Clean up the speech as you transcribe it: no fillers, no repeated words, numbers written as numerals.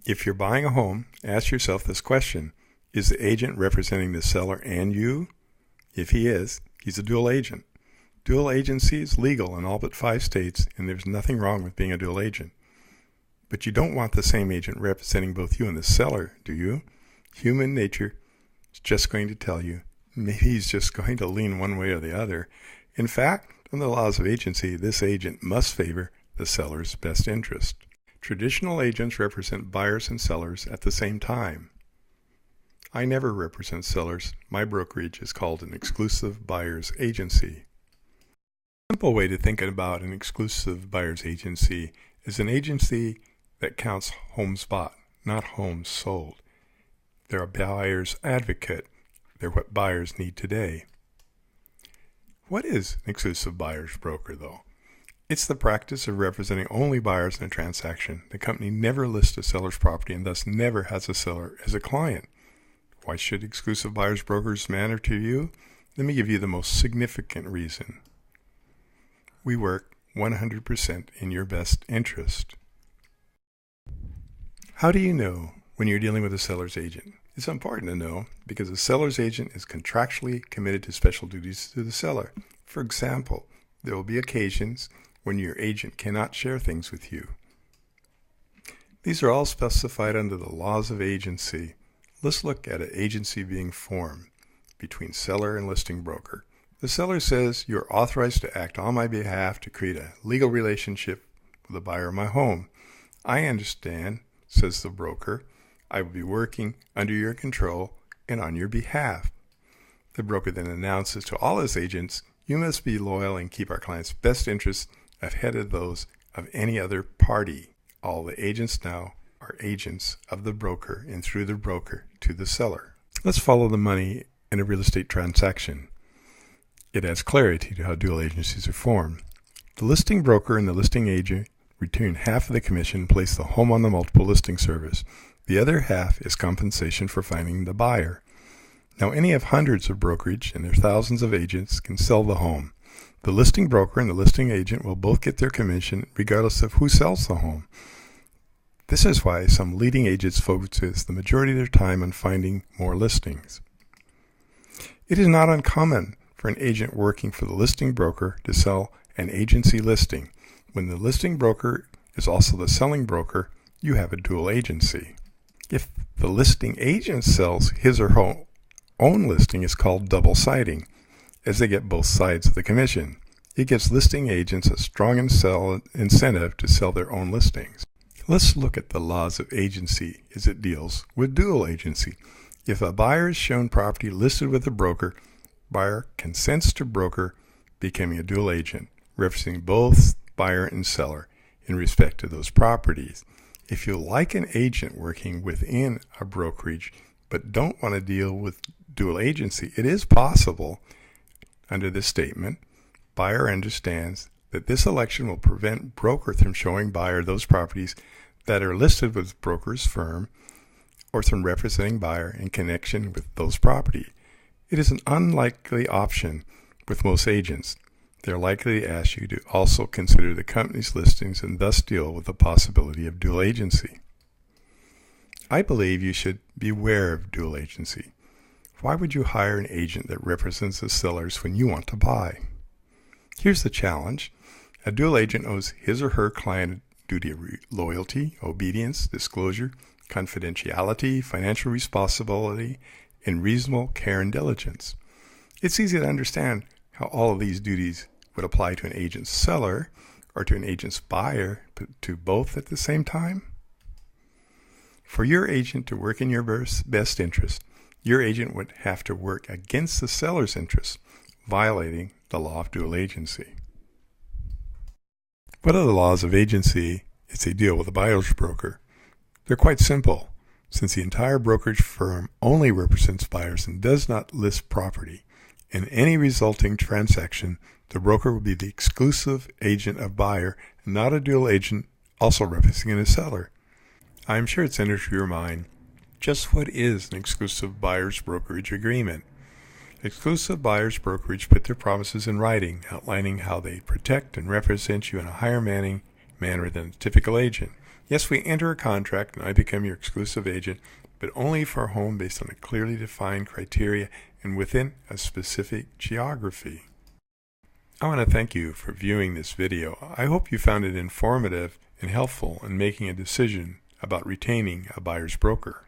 If you're buying a home, ask yourself this question. Is the agent representing the seller and you? If he is, he's a dual agent. Dual agency is legal in all but 5 states, and there's nothing wrong with being a dual agent. But you don't want the same agent representing both you and the seller, do you? Human nature is just going to tell you. Maybe he's just going to lean one way or the other. In fact, under the laws of agency, this agent must favor the seller's best interest. Traditional agents represent buyers and sellers at the same time. I never represent sellers. My brokerage is called an exclusive buyer's agency. A simple way to think about an exclusive buyer's agency is an agency that counts homes bought, not homes sold. They're a buyer's advocate. They're what buyers need today. What is an exclusive buyer's broker, though? It's the practice of representing only buyers in a transaction. The company never lists a seller's property and thus never has a seller as a client. Why should exclusive buyer's brokers matter to you? Let me give you the most significant reason. We work 100% in your best interest. How do you know when you're dealing with a seller's agent? It's important to know because a seller's agent is contractually committed to special duties to the seller. For example, there will be occasions when your agent cannot share things with you. These are all specified under the laws of agency. Let's look at an agency being formed between seller and listing broker. The seller says, "You're authorized to act on my behalf to create a legal relationship with the buyer of my home." "I understand," says the broker. "I will be working under your control and on your behalf." The broker then announces to all his agents, "You must be loyal and keep our client's best interests ahead of those of any other party." All the agents now are agents of the broker and through the broker to the seller. Let's follow the money in a real estate transaction. It adds clarity to how dual agencies are formed. The listing broker and the listing agent retain half of the commission and place the home on the multiple listing service. The other half is compensation for finding the buyer. Now, any of hundreds of brokerage and their thousands of agents can sell the home. The listing broker and the listing agent will both get their commission regardless of who sells the home. This is why some leading agents focus the majority of their time on finding more listings. It is not uncommon for an agent working for the listing broker to sell an agency listing. When the listing broker is also the selling broker, you have a dual agency. If the listing agent sells his or her own listing, it's called double siding, as they get both sides of the commission. It gives listing agents a strong incentive to sell their own listings. Let's look at the laws of agency as it deals with dual agency. If a buyer is shown property listed with a broker, buyer consents to broker becoming a dual agent, representing both buyer and seller in respect to those properties. If you like an agent working within a brokerage but don't want to deal with dual agency, it is possible under this statement. Buyer understands that this election will prevent broker from showing buyer those properties that are listed with broker's firm or from representing buyer in connection with those properties. It is an unlikely option with most agents. They're likely to ask you to also consider the company's listings and thus deal with the possibility of dual agency. I believe you should beware of dual agency. Why would you hire an agent that represents the sellers when you want to buy? Here's the challenge. A dual agent owes his or her client a duty of loyalty, obedience, disclosure, confidentiality, financial responsibility, and reasonable care and diligence. It's easy to understand how all of these duties would apply to an agent's seller or to an agent's buyer, but to both at the same time. For your agent to work in your best interest, your agent would have to work against the seller's interest, violating the law of dual agency. What are the laws of agency as they deal with a buyer's broker? They're quite simple. Since the entire brokerage firm only represents buyers and does not list property, in any resulting transaction, the broker will be the exclusive agent of buyer and not a dual agent also representing a seller. I'm sure it's entered your mind, just what is an exclusive buyer's brokerage agreement? Exclusive buyer's brokerage put their promises in writing, outlining how they protect and represent you in a higher manner than a typical agent. Yes, we enter a contract and I become your exclusive agent, but only for a home based on a clearly defined criteria and within a specific geography. I want to thank you for viewing this video. I hope you found it informative and helpful in making a decision about retaining a buyer's broker.